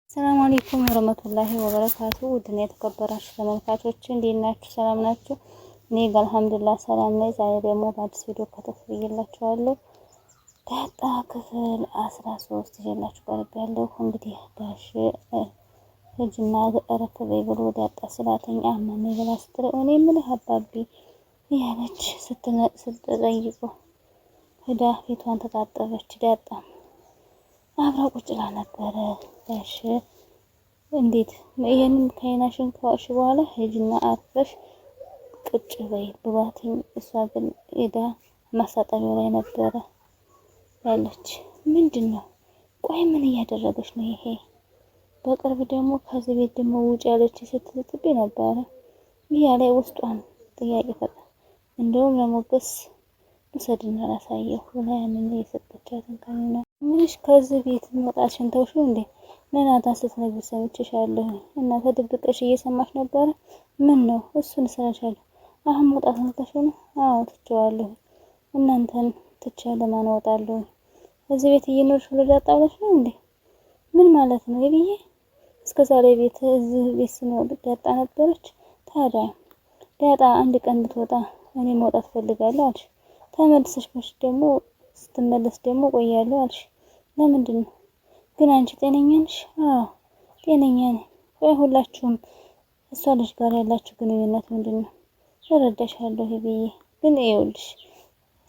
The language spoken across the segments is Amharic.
ሰላም አለይኩም ወራህመቱላሂ ወበረካቱ። ውድና የተከበራችሁ ተመልካቾች እንዴት ናችሁ? ሰላም ናችሁ? እኔ ጋር አልሐምዱሊላህ ሰላም ነኝ። ዛሬ ደግሞ በአዲስ ቪዲዮ ከተፍይላችኋለሁ። ዳጣ ክፍል 13 ይዤላችሁ ቀርቤያለሁ። እንግዲህ ጋሽ ልጅና እረፍ በይ ብሎ ዳጣ ስላተኛ አመመኝ ብላ ስትለው እኔ የምልህ አባቢ እያለች ስትጠይቀው ሄዳ ፊቷን ተጣጠበች። ዳጣ አብራ ቁጭ ብላ ነበረ። ጋሽ እንዴት ይሄንን ከይናሽን ከዋሽ በኋላ ሂጂና አርፈሽ ቁጭ በይ ብሏትኝ፣ እሷ ግን ሄዳ ማሳጠቢያው ላይ ነበረ ያለች። ምንድነው? ቆይ ምን እያደረገች ነው ይሄ? በቅርብ ደግሞ ከዚህ ቤት ደግሞ ውጭ ያለች ስትጥብ ነበረ። ይሄ ላይ ውስጧን ጥያቄ ፈጠረ። እንደውም ለሞገስ ውሰድና ላሳየው ብላ ያንን የሰጠቻትን ካሚና ምንሽ ከዚህ ቤት መውጣትሽን ተውሽው እንዴ? ለናታን ስትነግሪ ሰምቼሻለሁ እና ተደብቀሽ እየሰማሽ ነበረ። ምን ነው? እሱን ስራሻለሁ። አሁን መውጣት ነው? አዎ ትቼዋለሁ። እናንተን ትቼ ለማን እወጣለሁ? እዚህ ቤት እየኖርሽ ልዳጣ ብለሽ ነው እንዴ? ምን ማለት ነው? ይብዬ እስከዛሬ ቤት እዚህ ቤት ስኖር ዳጣ ነበረች። ታዲያ ዳጣ አንድ ቀን ብትወጣ እኔ መውጣት ፈልጋለሁ አልሽ። ተመልሰሽ ደግሞ ስትመለስ ደግሞ ቆያለሁ አልሽ። ለምንድን ነው ግን? አንቺ ጤነኛ ነሽ? አዎ ጤነኛ ነኝ። ቆይ ሁላችሁም እሷ ልጅ ጋር ያላችሁ ግንኙነት ምንድነው? እረዳሻለሁ ይብዬ፣ ግን ይኸውልሽ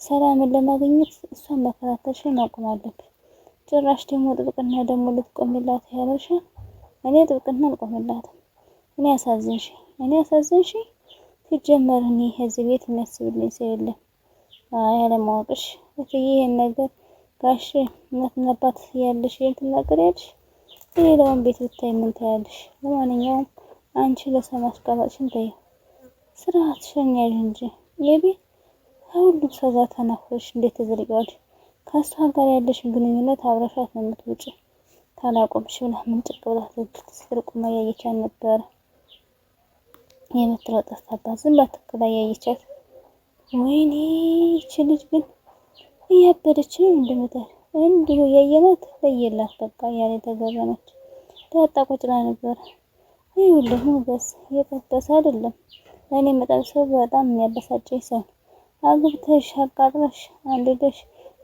ሰላምን ለማግኘት እሷን መከታተልሽን ማቆም አለብሽ። ጭራሽ ደግሞ ጥብቅና ደግሞ ልትቆምላት ያለሽ። እኔ ጥብቅና አልቆምላትም። እኔ አሳዝንሽ። ሲጀመር እኔ እዚህ ቤት የሚያስብልኝ ሰው የለም። አይ አለማወቅሽ እትዬ ይሄን ነገር ጋሽ እናትና አባት ያለሽ ትናገሪያለሽ። ሌላውን ቤት ብታይ ምን ታያለሽ? ለማንኛውም አንቺ ለሰማሽ ቃላችን ተይው፣ ስርዓትሽን ያዥ እንጂ የቤት ከሁሉም ሰው ጋር ተናፍረሽ እንዴት ትዘልቂዋለሽ? ከእሷ ጋር ያለሽ ግንኙነት አብረሻት ነው የምትውጪ። ታላቆምሽ ብላ ምንጭቅ ብላ ስትርቁማ ያየቻት ነበረ። የምትለው ጠፋባት። ዝም ባትከላ ያየቻት። ወይኔ ይቺ ልጅ ግን እያበደች ነው እንደምታል። እንዲሁ ያየናት ለየላት በቃ ያለ ተገረመች። ዳጣ ቁጭ ብላ ነበር። ይኸውልህ ሞገስ እየጠበሰ አይደለም። እኔ የምጠብሰው በጣም የሚያበሳጨኝ ሰው አግብተሽ አቃጥረሽ አንድደሽ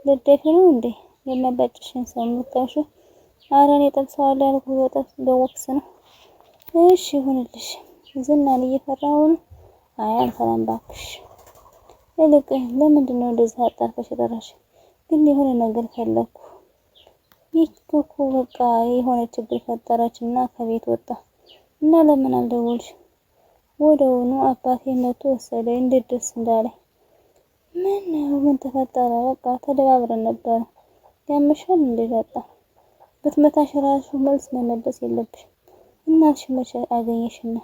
ልደፊ ነው እንዴ የሚያበጭሽን ሰው የምትጠብሺው? ኧረ እኔ ጠብሰዋለሁ ያልኩት በወቅስ ነው። እሺ ይሁንልሽ። ዝናን እየፈራሁ ነው። አይ አልፈራም እባክሽ። ይልቅ ለምንድን ነው እንደዚህ አጣርፈሽ የጠራሽ? ግን የሆነ ነገር ፈለኩ። ይህኮ በቃ የሆነ ችግር ፈጠረችና ከቤት ወጣ እና ለምን አልደወልሽ? ወደውኑ አባቴ መቶ ወሰደኝ። እንዴት ደስ እንዳለኝ። ምን ተፈጠረ? በቃ ተደባብረን ነበር። ያመሻል እንዴ ዳጣ? ብትመታሽ ራሱ መልስ መመለስ የለብሽ። እናትሽ መቼ አገኘሽና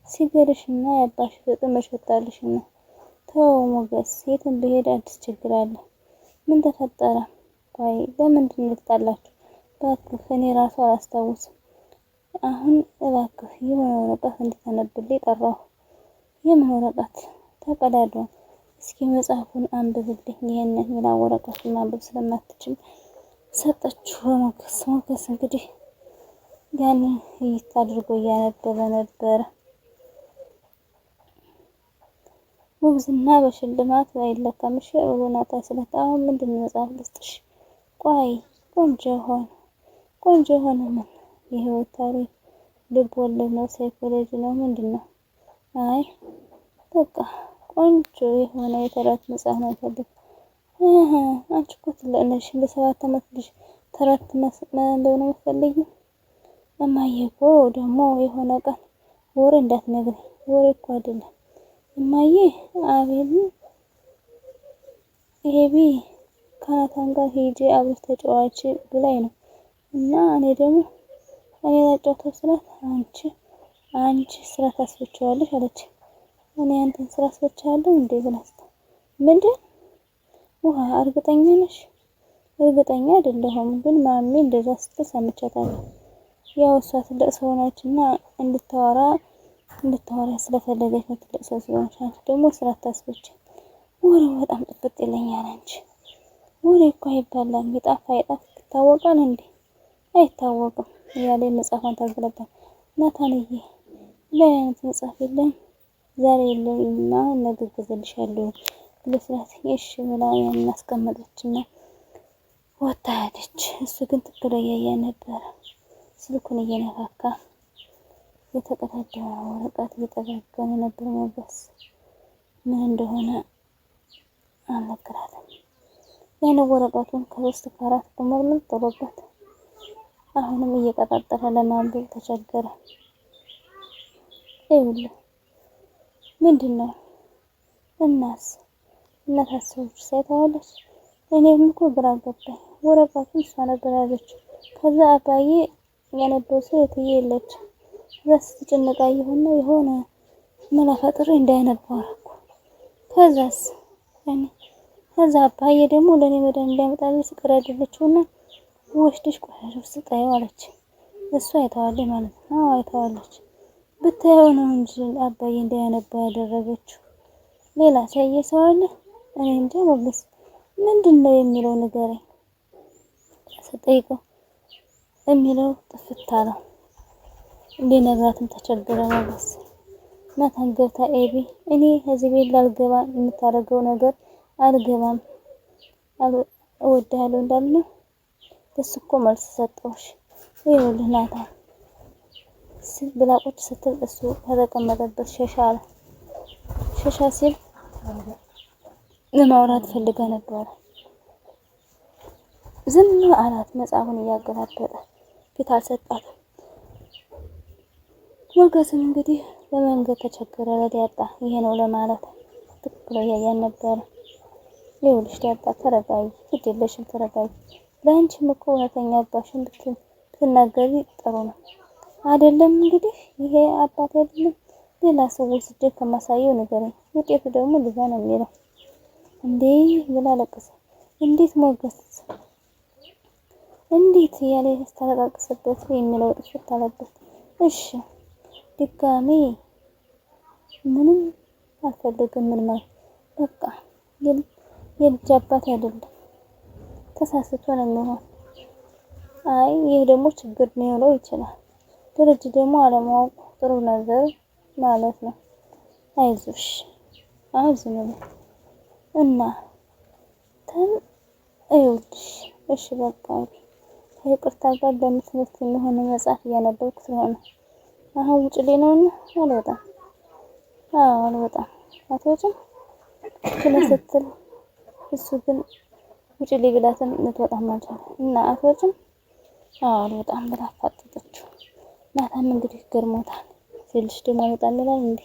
ሲገርሽና ያባሽ ፍቅር መሸጣልሽና? ተው ሞገስ፣ የትም ብሄድ አዲስ ችግር አለ። ምን ተፈጠረ? ቆይ ለምንድን ነው የተጣላችሁ? እባክህ እኔ ራሱ አላስታውስም። አሁን እባክህ የሆነ ወረቀት እንድታነብልኝ ጠራሁ። የምን ወረቀት? ተቀዳዷል። እስኪ መጽሐፉን አንብብልኝ። ይሄንን ብላ ወረቀቱን ማንበብ ስለማትችል ሰጠችው ሞገስ። ሞገስ እንግዲህ ያንን አድርጎ እያነበበ ነበረ። ሙግዝና በሽልማት አይለካም። እሺ ብሎ ናታን ስለት አሁን ምንድን ነው መጽሐፍ ልስጥሽ? ቆይ ቆንጆ ሆነ ምን የህይወት ታሪክ ልብ ወለድ ነው? ሳይኮሎጂ ነው? ምንድን ነው? አይ በቃ ቆንጆ የሆነ የተረት መጽሐፍ ነው ፈልግ። አንቺ እኮ ትልቅ ነሽ። በ7 ዓመት ልጅ ተረት ማንበብ ነው የምትፈልጊው? እማዬ እኮ ደግሞ የሆነ ቀን ወሬ እንዳትነግሪኝ። ወሬ እኮ አይደለም እማዬ። አቤል ኤቢ ከናታን ጋር ሂጂ አብረሽ ተጫዋች ብላኝ ነው እና እኔ ላጫውተው ስላት አንቺ ስራ ታስፈቻለሽ አለች። እኔ አንተን ስራ አስፈቻለሁ እንዴ ብላስታ ምንድን ውሃ እርግጠኛ ነሽ? እርግጠኛ አይደለሁም ግን ማሜ እንደዛ ስትል ሰምቻታለሁ። ያው እሷ ትልቅ ሰው ነችና እንድታወራ ስለፈለገች ነው። ትልቅ ሰው ስለሆነች ደግሞ ስራ ታስፈች። ወሬው በጣም ጥፍጥ ይለኛል። አንቺ ወሬ እኮ አይባላም። ይጣፋ ይታወቃል እንዴ? አይታወቅም እያለ መጽሐፏን ታገለባ። ናታንዬ ለአይነት መጽሐፍ የለም ዛሬ የለኝና ነገ እገዛልሻለሁ ብለስላት እሺ ብላ ያን አስቀመጠችና ወጣ ሄደች። እሱ ግን ትክክል እያያ ነበረ። ስልኩን እየነካካ የተቀዳደረ ወረቀት እየጠጋገነ ነበር። ሞገስ ምን እንደሆነ አልነገራትም። ያን ወረቀቱን ከሶስት ከአራት ቁመርም ጥሎበት አሁንም እየቀጣጠረ ለማንበብ ተቸገረ። ይኸውልህ ምንድነው እናት አሰቦች ሳይታወለች እኔም እኮ ግራ ገባኝ። ወረቀቱን እሷ ነበር ያዘችው። ከዛ አባዬ ያነበው ሰው እትዬ የለች። ከዛ ስትጨነቃ የሆነ መላ ፈጥሬ እንዳያነበው አደረኩ። ከዛ አባዬ ደግሞ ለኔ መድኃኒት እንዲያመጣልኝ ፍቅር ያደረችውና ወስደሽ ቆሻሻ ውስጥ ጣይው አለች። እሷ አይተዋለች ማለት ነው። አይተዋለች ብታየው ነው እንጂ አባዬ እንዳያነበው ያደረገችው። ሌላ ሳየ ሰው አለ? እኔ እንጃ። ሞገስ ምንድነው የሚለው ንገረኝ ስጠይቀው የሚለው ጥፍት አለው። ሊነግራትም ተቸገረ ሞገስ። ናታን ገብታ ኤቢ እኔ ከዚህ ቤት ላልገባ የምታደርገው ነገር አልገባም እወድሃለሁ እንዳልነው እሱ እኮ መልስ ሰጠውሽ። ይኸውልህ ናታን ብላ ቁጭ ስትል እሱ ከተቀመጠበት ሸሻ አለ። ሸሻ ሲል ለማውራት ፈልጋ ነበር። ዝም አላት። መጽሐፉን እያገላበጠ ፊት አልሰጣትም። ሞገስም እንግዲህ በመንገድ ተቸገረ። ለዳጣ ይሄ ነው ለማለት ትክክል ያያን ነበር። ይኸውልሽ ዳጣ ተረጋጊ፣ ግድ የለሽም ተረጋጊ። ለአንቺም እኮ እውነተኛ አባሽን ብትናገሪ ጥሩ ነው አይደለም? እንግዲህ ይሄ አባት አይደለም ሌላ ሰው ወስጄ ከማሳየው ንገረኝ፣ ውጤቱ ደግሞ ልዛ ነው የሚለው እንዴ ብላ ለቀሰ። እንዴት ሞገስ እንዴት እያለ ያስተላልቅስበት የሚለው ጥፍት አለበት። እሺ ድጋሜ ምንም አልፈልግም። ምን ማለት በቃ የልጅ አባት አይደለም ተሳስቶ ነው የሚሆን። አይ ይሄ ደግሞ ችግር ሊኖረው ይችላል። ድርጅት ደግሞ አለማወቅ ጥሩ ነገር ማለት ነው። አይዞሽ አዝነው እና ይኸውልሽ እሺ በቃ ከይቅርታ ጋር ለምትምህርት የሚሆን መጽሐፍ እያነበብኩ ስለሆነ አሁን ውጭ ላይ ነውና አልወጣም። አልወጣም አትወጭም ስትል እሱ ግን ውጭ ላይ ብላትም ልትወጣም አልቻለም እና አትወጭም አልወጣም ብላ አፋጠጠችው። ናታን እንግዲህ ገርሞታል። ሲልሽ ደግሞ አልወጣም ይላል እንዴ?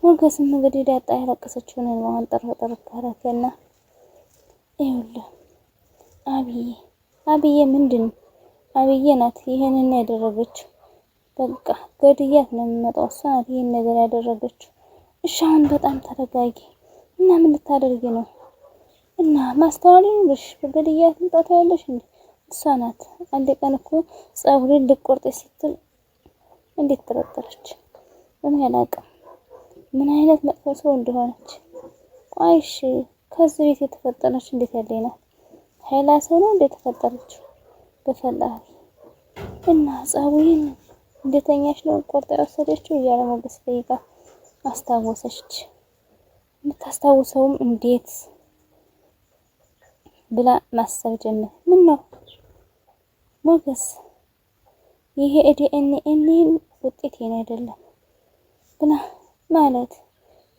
ሞገስም እንግዲህ ዳጣ ያለቀሰችውን እንባዋን ጠርጠር ካረገና ይኸውልህ አብዬ ምንድን አብዬ ናት ይሄንን ያደረገችው። በቃ ገድያት ነው የምመጣው። እሷ ናት ይሄን ነገር ያደረገችው። እሺ አሁን በጣም ተረጋጊ እና ምን ልታደርጊ ነው? እና ማስተዋል ይኑርሽ። በገድያት ልጣታ ያለሽ እንዴ? እሷ ናት። አንድ ቀን እኮ ፀጉሬን ልቆርጥ ስትል እንዴት ተረጠረች? ምን ያላቀም ምን አይነት መጥፎ ሰው እንደሆነች። ቆይሽ ከዚህ ቤት የተፈጠረች እንዴት ያለኝ ናት? ኃይላ ሰው ነው እንዴት ተፈጠረችው? በፈላጊ እና ፀጉሬን እንደተኛሽ ነው ቆርጣ ወሰደችው እያለ ሞገስ ጠይቃ አስታወሰች። የምታስታውሰውም እንዴት ብላ ማሰብ ጀመረ። ምን ነው ሞገስ ይሄ ዲኤንኤ ውጤት የኔ አይደለም ብላ ማለት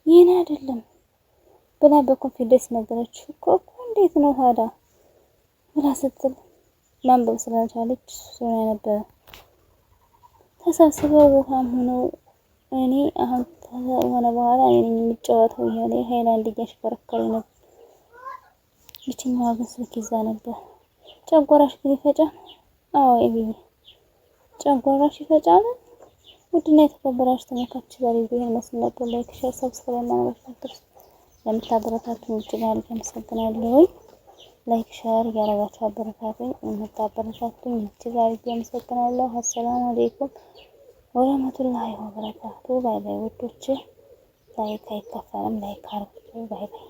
የኔ አይደለም ብላ በኮንፊደንስ ነገረችው። እኮ እንዴት ነው ታዲያ ብላ ስትል ማንበብ ስላልቻለች ሶና ነበር ተሳስበው ውሃም ሆነው እኔ አሁን ሆነ በኋላ እኔ የሚጫወተው እያለ ሃይላንድ እያሽከረከረ ነበር። ብቻኛዋ ግን ስልክ ይዛ ነበር። ጨጓራሽ ግን ይፈጫል? አዎ ይሄ ጨጓራሽ ይፈጫል። ውድና የተከበራችሁ ተመልካቾች ዛሬ ይሄን መስል ነበር። ላይክ፣ ሼር፣ ሰብስክራይብ ማድረጋችሁን ለምታበረታቱኝ እጅግ አድርጌ አመሰግናለሁ። ላይክ ሼር ያደረጋችሁ አበረታቱኝ። የምታበረታቱኝ እጅግ አድርጌ አመሰግናለሁ። አሰላሙ አለይኩም ወራህመቱላሂ ወበረካቱ። ባይ ባይ ውዶቼ። ላይክ አይከፈልም። ላይክ አድርጉ። ባይ ባይ።